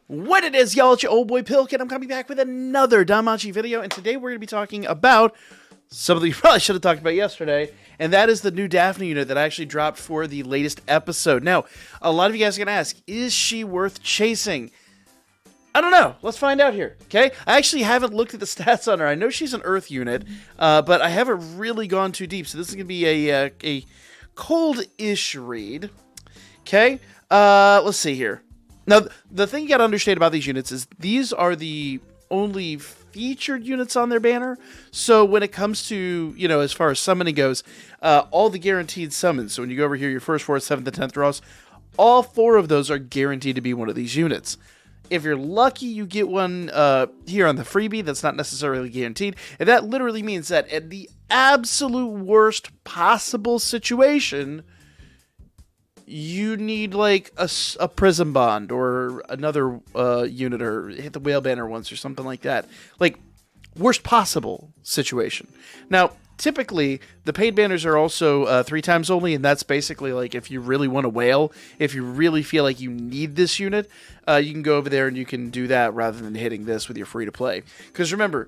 What it is, y'all, it's your old boy Pilk, and I'm coming back with another Danmachi video, and today we're going to be talking about something you probably should have talked about yesterday, and that is the new Daphne unit that actually dropped for the latest episode. Now, a lot of you guys are going to ask, is she worth chasing? I don't know. Let's find out here, okay? I actually haven't looked at the stats on her. I know she's an Earth unit, but I haven't really gone too deep, so this is going to be a cold-ish read, okay? Let's see here. Now, the thing you got to understand about these units is these are the only featured units on their banner. So when it comes to, you know, as far as summoning goes, all the guaranteed summons. So when you go over here, your first, 4th, 7th, and 10th draws, all 4 of those are guaranteed to be one of these units. If you're lucky, you get one here on the freebie that's not necessarily guaranteed. And that literally means that at the absolute worst possible situation, you need like a prism bond or another unit, or hit the whale banner once or something like that. Like, worst possible situation. Now, typically, the paid banners are also 3 times only, and that's basically like if you really want a whale, if you really feel like you need this unit, you can go over there and you can do that rather than hitting this with your free-to-play. Because remember,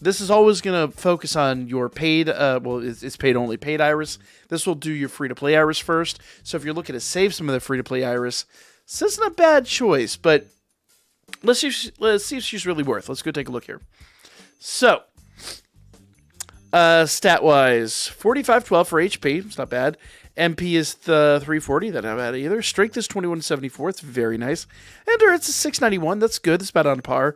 this is always going to focus on your paid, well, it's paid only, paid iris. This will do your free-to-play iris first. So if you're looking to save some of the free-to-play iris, this isn't a bad choice, but let's see if she's really worth. Let's go take a look here. So, stat-wise, 45-12 for HP. It's not bad. MP is the 340. That's not bad either. Strength is 2174. It's very nice. Endurance is 691. That's good. That's about on par.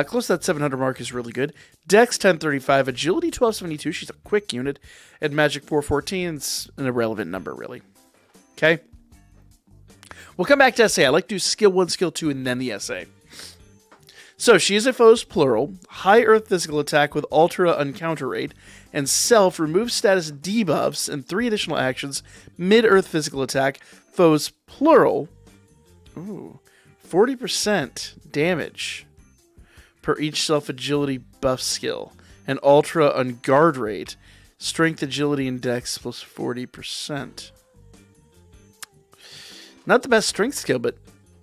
Close to that 700 mark is really good. Dex 1035. Agility 1272. She's a quick unit. And Magic 414. It's an irrelevant number, really. Okay? We'll come back to SA. I like to do skill 1, skill 2, and then the SA. So, she is a foe's plural, high earth physical attack with ultra uncounter rate, and self removes status debuffs and 3 additional actions, mid earth physical attack, foe's plural. Ooh, 40% damage per each self agility buff skill, and ultra on guard rate, strength, agility, and dex plus 40%. Not the best strength skill, but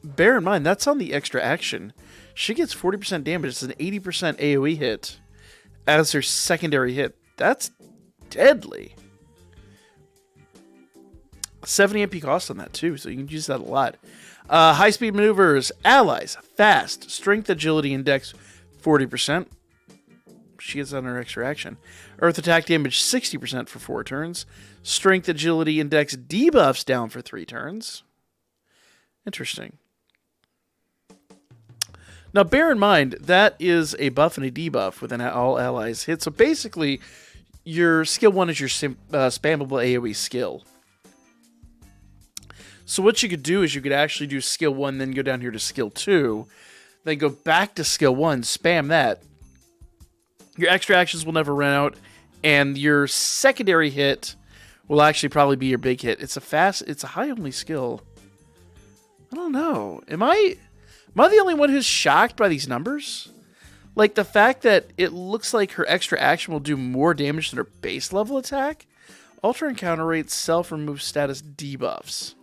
bear in mind, that's on the extra action. She gets 40% damage. It's an 80% AoE hit as her secondary hit. That's deadly. 70 MP cost on that too, so you can use that a lot. High speed maneuvers, allies, fast, strength, agility, and dex 40%. She gets on her extra action. Earth attack damage 60% for 4 turns. Strength, agility, and dex debuffs down for 3 turns. Interesting. Now, bear in mind, that is a buff and a debuff with an all allies hit. So basically, your skill 1 is your spammable AoE skill. So what you could do is you could actually do skill 1, then go down here to skill 2, then go back to skill 1, spam that. Your extra actions will never run out, and your secondary hit will actually probably be your big hit. It's a high only skill. I don't know. Am I the only one who's shocked by these numbers? Like, the fact that it looks like her extra action will do more damage than her base level attack? Ultra encounter rate, self-remove status debuffs.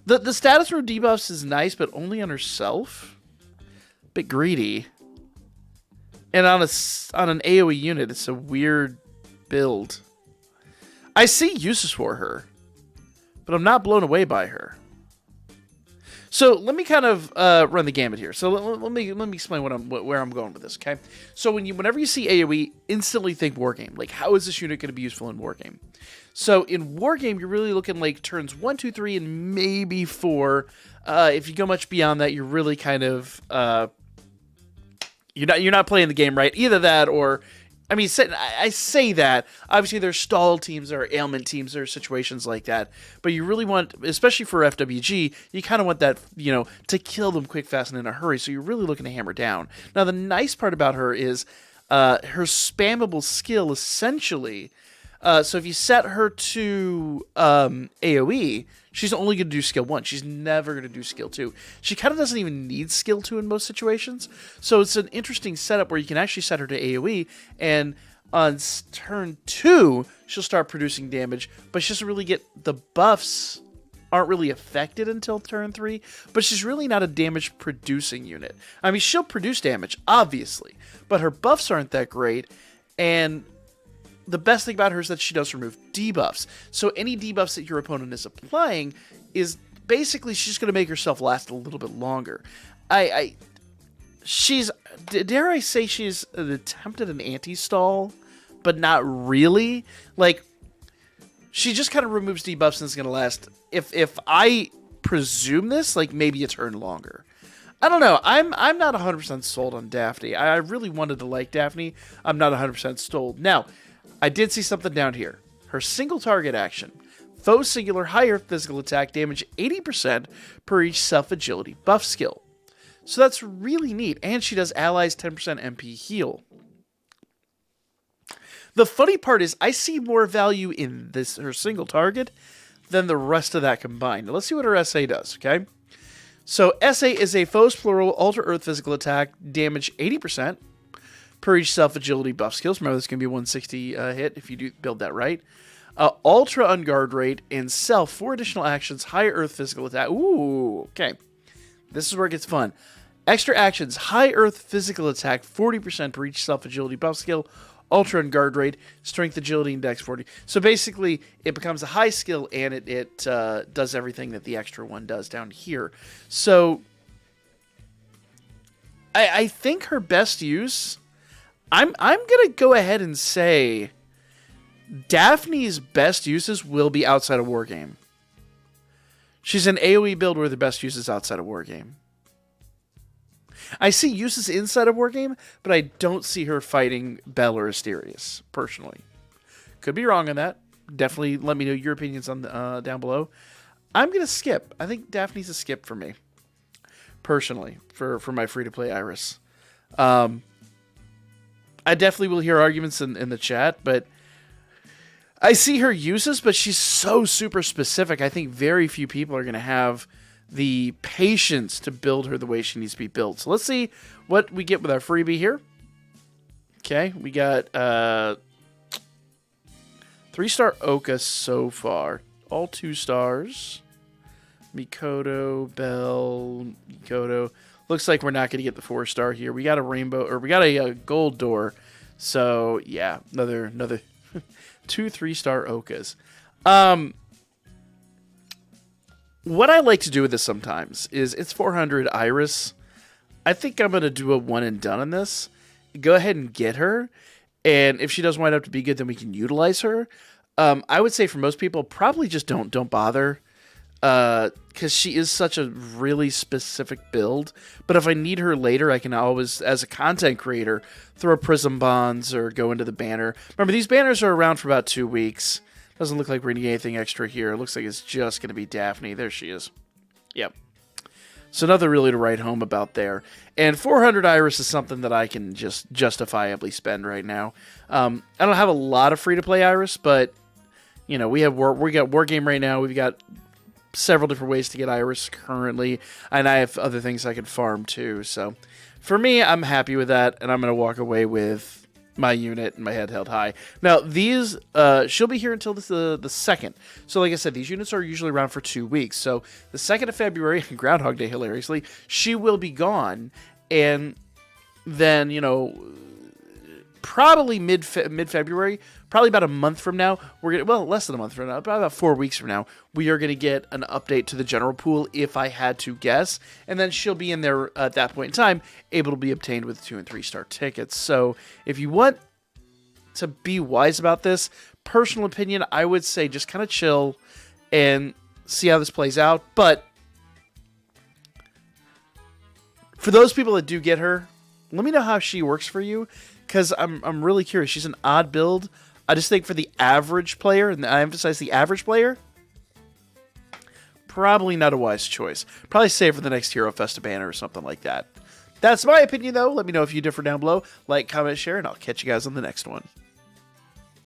The status remove debuffs is nice, but only on herself? Bit greedy. And on an AoE unit, it's a weird build. I see uses for her, but I'm not blown away by her. So let me kind of run the gamut here. So let me explain where I'm going with this. Okay. So whenever you see AOE, instantly think Wargame. Like, how is this unit going to be useful in Wargame? So in Wargame, you're really looking like turns 1, 2, 3, and maybe 4. If you go much beyond that, you're really kind of you're not playing the game right. Either that or, I mean, I say that. Obviously, there's stall teams, there are ailment teams, there are situations like that. But you really want, especially for FWG, you kind of want that, you know, to kill them quick, fast, and in a hurry. So you're really looking to hammer down. Now, the nice part about her is her spammable skill, essentially. So if you set her to AoE, she's only going to do skill 1. She's never going to do skill 2. She kind of doesn't even need skill 2 in most situations. So it's an interesting setup where you can actually set her to AoE, and on turn 2, she'll start producing damage, but she doesn't really get the buffs aren't really affected until turn 3, but she's really not a damage producing unit. I mean, she'll produce damage, obviously, but her buffs aren't that great, and the best thing about her is that she does remove debuffs. So any debuffs that your opponent is applying is basically she's going to make herself last a little bit longer. She's, dare I say, she's attempted an anti-stall, but not really. Like, she just kind of removes debuffs and it's going to last, if I presume this, like maybe a turn longer. I don't know. I'm not 100% sold on Daphne. I really wanted to like Daphne. I'm not 100% sold. Now, I did see something down here. Her single target action. Foe singular higher physical attack damage 80% per each self-agility buff skill. So that's really neat. And she does allies 10% MP heal. The funny part is I see more value in this her single target than the rest of that combined. Now, let's see what her SA does, okay? So SA is a foe's plural Ultra Earth physical attack damage 80% per each self-agility buff skills. Remember, this is going to be a 160 hit if you do build that right. Ultra unguard rate and self 4 additional actions, high Earth physical attack. Ooh, okay. This is where it gets fun. Extra actions, high Earth physical attack, 40% per each self-agility buff skill, Ultra unguard rate, strength, agility, and dex 40. So basically, it becomes a high skill, and it does everything that the extra one does down here. So I think her best use, I'm gonna go ahead and say Daphne's best uses will be outside of Wargame. She's an AoE build where the best use is outside of Wargame. I see uses inside of Wargame, but I don't see her fighting Bell or Asterius, personally. Could be wrong on that. Definitely let me know your opinions on down below. I'm going to skip. I think Daphne's a skip for me, personally, for my free-to-play Iris. I definitely will hear arguments in the chat, but I see her uses, but she's so super specific. I think very few people are going to have the patience to build her the way she needs to be built. So let's see what we get with our freebie here. Okay, we got 3-star Oka so far. All 2 stars. Mikoto, Bell, Mikoto. Looks like we're not going to get the 4-star here. We got a rainbow, or we got a gold door. So yeah, another 2 3-star Okas. What I like to do with this sometimes is it's 400 Iris. I think I'm going to do a one and done on this. Go ahead and get her. And if she does wind up to be good, then we can utilize her. I would say for most people, probably just don't bother. Because she is such a really specific build. But if I need her later, I can always, as a content creator, throw Prism Bonds or go into the banner. Remember, these banners are around for about 2 weeks. Doesn't look like we're going to get anything extra here. It looks like it's just going to be Daphne. There she is. Yep. So nothing really to write home about there. And 400 Iris is something that I can just justifiably spend right now. I don't have a lot of free-to-play Iris, but you know, we got Wargame right now. We've got several different ways to get Iris currently, and I have other things I can farm too. So for me, I'm happy with that, and I'm going to walk away with my unit and my head held high. Now, these, she'll be here until the 2nd. So like I said, these units are usually around for 2 weeks. So the 2nd of February, Groundhog Day, hilariously, she will be gone. And then, you know, probably mid-February, probably about a month from now, we're going to, well, less than a month from now, probably about 4 weeks from now, we are going to get an update to the general pool, if I had to guess. And then she'll be in there at that point in time, able to be obtained with 2 and 3-star tickets. So if you want to be wise about this, personal opinion, I would say just kind of chill and see how this plays out. But for those people that do get her, let me know how she works for you, because I'm really curious. She's an odd build. I just think for the average player, and I emphasize the average player, probably not a wise choice. Probably save for the next Hero Festa banner or something like that. That's my opinion, though. Let me know if you differ down below. Like, comment, share, and I'll catch you guys on the next one.